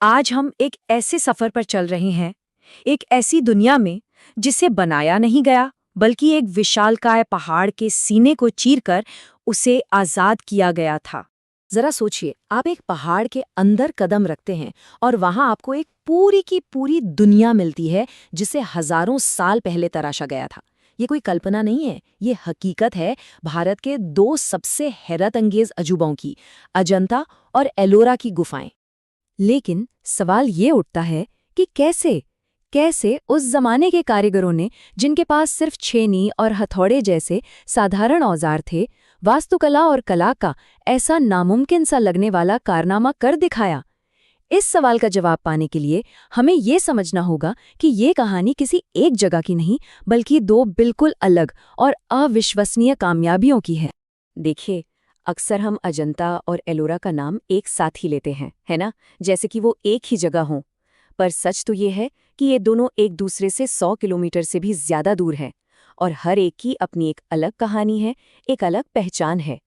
आज हम एक ऐसे सफर पर चल रहे हैं, एक ऐसी दुनिया में जिसे बनाया नहीं गया, बल्कि एक विशालकाय पहाड़ के सीने को चीरकर उसे आजाद किया गया था। जरा सोचिए, आप एक पहाड़ के अंदर कदम रखते हैं और वहां आपको एक पूरी की पूरी दुनिया मिलती है जिसे हजारों साल पहले तराशा गया था। ये कोई कल्पना नहीं है, ये हकीकत है भारत के दो सबसे हैरत अंगेज अजूबों की, अजंता और एलोरा की गुफाएं। लेकिन सवाल ये उठता है कि कैसे कैसे उस जमाने के कारीगरों ने, जिनके पास सिर्फ छेनी और हथौड़े जैसे साधारण औजार थे, वास्तुकला और कला का ऐसा नामुमकिन सा लगने वाला कारनामा कर दिखाया। इस सवाल का जवाब पाने के लिए हमें ये समझना होगा कि ये कहानी किसी एक जगह की नहीं, बल्कि दो बिल्कुल अलग और अविश्वसनीय कामयाबियों की है। देखिए, अक्सर हम अजंता और एलोरा का नाम एक साथ ही लेते हैं, है ना, जैसे कि वो एक ही जगह हों। पर सच तो ये है कि ये दोनों एक दूसरे से 100 किलोमीटर से भी ज्यादा दूर हैं, और हर एक की अपनी एक अलग कहानी है, एक अलग पहचान है।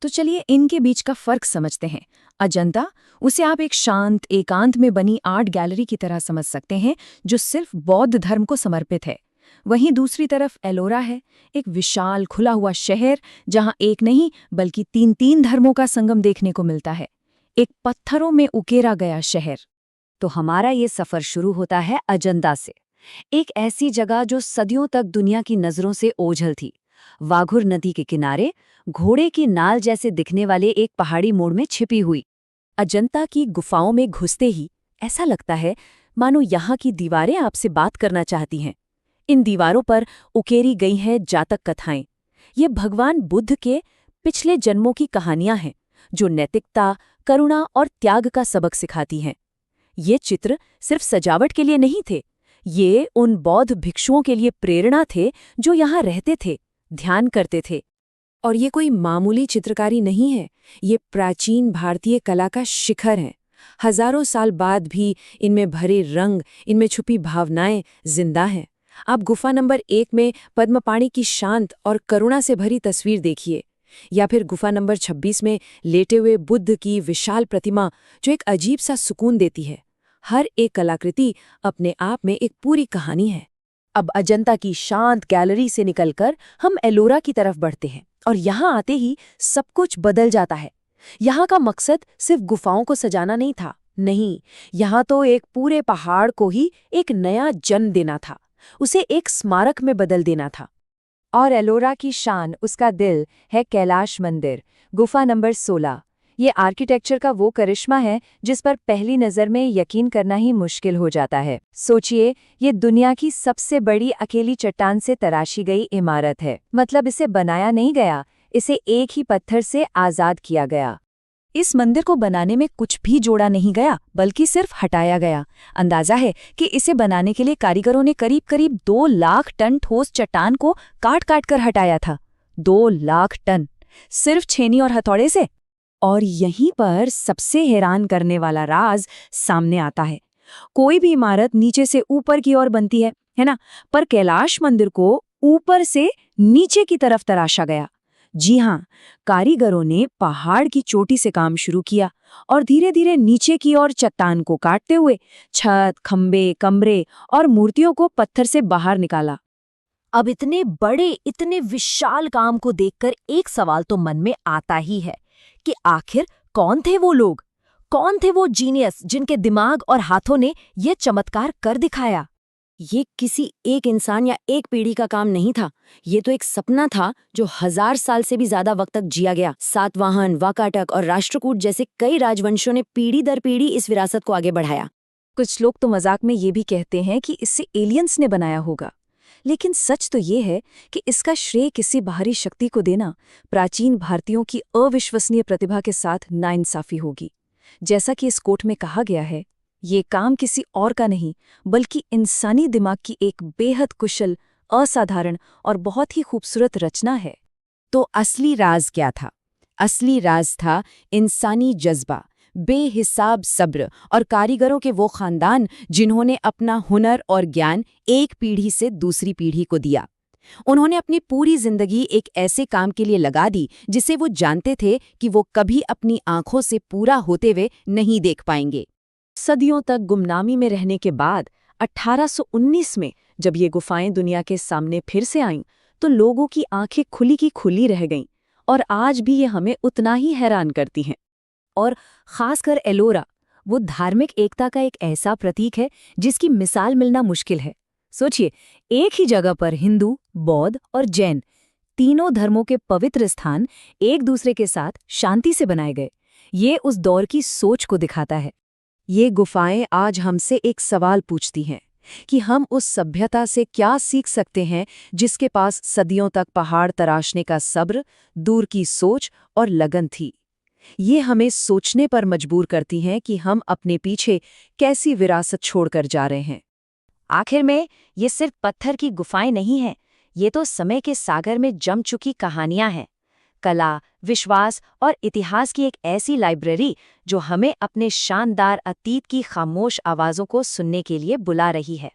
तो चलिए इनके बीच का फर्क समझते हैं। अजंता, उसे आप एक शांत एकांत में बनी आर्ट गैलरी की तरह समझ सकते हैं, जो सिर्फ बौद्ध धर्म को समर्पित है। वहीं दूसरी तरफ एलोरा है, एक विशाल खुला हुआ शहर जहां एक नहीं बल्कि तीन तीन धर्मों का संगम देखने को मिलता है। एक पत्थरों में उकेरा गया शहर। तो हमारा ये सफर शुरू होता है अजंता से, एक ऐसी जगह जो सदियों तक दुनिया की नजरों से ओझल थी। वाघुर नदी के किनारे घोड़े की नाल जैसे दिखने वाले एक पहाड़ी मोड़ में छिपी हुई अजंता की गुफाओं में घुसते ही ऐसा लगता है मानो यहाँ की दीवारें आपसे बात करना चाहती हैं। इन दीवारों पर उकेरी गई हैं जातक कथाएं। ये भगवान बुद्ध के पिछले जन्मों की कहानियां हैं, जो नैतिकता, करुणा और त्याग का सबक सिखाती हैं। ये चित्र सिर्फ सजावट के लिए नहीं थे, ये उन बौद्ध भिक्षुओं के लिए प्रेरणा थे जो यहाँ रहते थे, ध्यान करते थे। और ये कोई मामूली चित्रकारी नहीं है, ये प्राचीन भारतीय कला का शिखर है। हजारों साल बाद भी इनमें भरे रंग, इनमें छुपी भावनाएं जिंदा हैं। आप गुफा नंबर 1 में पद्मपाणि की शांत और करुणा से भरी तस्वीर देखिए, या फिर गुफा नंबर 26 में लेटे हुए बुद्ध की विशाल प्रतिमा, जो एक अजीब सा सुकून देती है। हर एक कलाकृति अपने आप में एक पूरी कहानी है। अब अजंता की शांत गैलरी से निकलकर हम एलोरा की तरफ बढ़ते हैं, और यहाँ आते ही सब कुछ बदल जाता है। यहाँ का मकसद सिर्फ गुफाओं को सजाना नहीं था, नहीं, यहाँ तो एक पूरे पहाड़ को ही एक नया जन्म देना था, उसे एक स्मारक में बदल देना था। और एलोरा की शान, उसका दिल है कैलाश मंदिर, गुफा नंबर 16। ये आर्किटेक्चर का वो करिश्मा है जिस पर पहली नज़र में यकीन करना ही मुश्किल हो जाता है। सोचिए, ये दुनिया की सबसे बड़ी अकेली चट्टान से तराशी गई इमारत है। मतलब इसे बनाया नहीं गया, इसे एक ही पत्थर से आज़ाद किया गया। इस मंदिर को बनाने में कुछ भी जोड़ा नहीं गया, बल्कि सिर्फ हटाया गया। अंदाजा है कि इसे बनाने के लिए कारीगरों ने करीब करीब 2 लाख टन ठोस चट्टान को काट काट कर हटाया था। 2 लाख टन, सिर्फ छेनी और हथौड़े से। और यहीं पर सबसे हैरान करने वाला राज सामने आता है। कोई भी इमारत नीचे से ऊपर की ओर बनती है ना, पर कैलाश मंदिर को ऊपर से नीचे की तरफ तराशा गया। जी हाँ, कारीगरों ने पहाड़ की चोटी से काम शुरू किया और धीरे धीरे नीचे की ओर चट्टान को काटते हुए छत, खंबे, कमरे और मूर्तियों को पत्थर से बाहर निकाला। अब इतने बड़े, इतने विशाल काम को देखकर एक सवाल तो मन में आता ही है कि आखिर कौन थे वो लोग, कौन थे वो जीनियस जिनके दिमाग और हाथों ने ये चमत्कार कर दिखाया। ये किसी एक इंसान या एक पीढ़ी का काम नहीं था, ये तो एक सपना था जो 1000 साल से भी ज्यादा वक्त तक जिया गया। सातवाहन, वाकाटक और राष्ट्रकूट जैसे कई राजवंशों ने पीढ़ी दर पीढ़ी इस विरासत को आगे बढ़ाया। कुछ लोग तो मजाक में ये भी कहते हैं कि इसे एलियंस ने बनाया होगा, लेकिन सच तो ये है कि इसका श्रेय किसी बाहरी शक्ति को देना प्राचीन भारतीयों की अविश्वसनीय प्रतिभा के साथ नाइंसाफी होगी। जैसा कि इस कोट में कहा गया है, ये काम किसी और का नहीं, बल्कि इंसानी दिमाग की एक बेहद कुशल, असाधारण और बहुत ही खूबसूरत रचना है। तो असली राज क्या था? असली राज था इंसानी जज्बा, बेहिसाब सब्र और कारीगरों के वो खानदान जिन्होंने अपना हुनर और ज्ञान एक पीढ़ी से दूसरी पीढ़ी को दिया। उन्होंने अपनी पूरी जिंदगी एक ऐसे काम के लिए लगा दी जिसे वो जानते थे कि वो कभी अपनी आंखों से पूरा होते हुए नहीं देख पाएंगे। सदियों तक गुमनामी में रहने के बाद 1819 में जब ये गुफाएं दुनिया के सामने फिर से आईं, तो लोगों की आंखें खुली की खुली रह गईं और आज भी ये हमें उतना ही हैरान करती हैं। और खासकर एलोरा, वो धार्मिक एकता का एक ऐसा प्रतीक है जिसकी मिसाल मिलना मुश्किल है। सोचिए, एक ही जगह पर हिंदू, बौद्ध और जैन तीनों धर्मों के पवित्र स्थान एक दूसरे के साथ शांति से बनाए गए। ये उस दौर की सोच को दिखाता है। ये गुफाएं आज हमसे एक सवाल पूछती हैं कि हम उस सभ्यता से क्या सीख सकते हैं जिसके पास सदियों तक पहाड़ तराशने का सब्र, दूर की सोच और लगन थी। ये हमें सोचने पर मजबूर करती हैं कि हम अपने पीछे कैसी विरासत छोड़कर जा रहे हैं। आखिर में ये सिर्फ पत्थर की गुफाएं नहीं हैं, ये तो समय के सागर में जम चुकी कहानियां हैं। कला, विश्वास और इतिहास की एक ऐसी लाइब्रेरी जो हमें अपने शानदार अतीत की खामोश आवाज़ों को सुनने के लिए बुला रही है।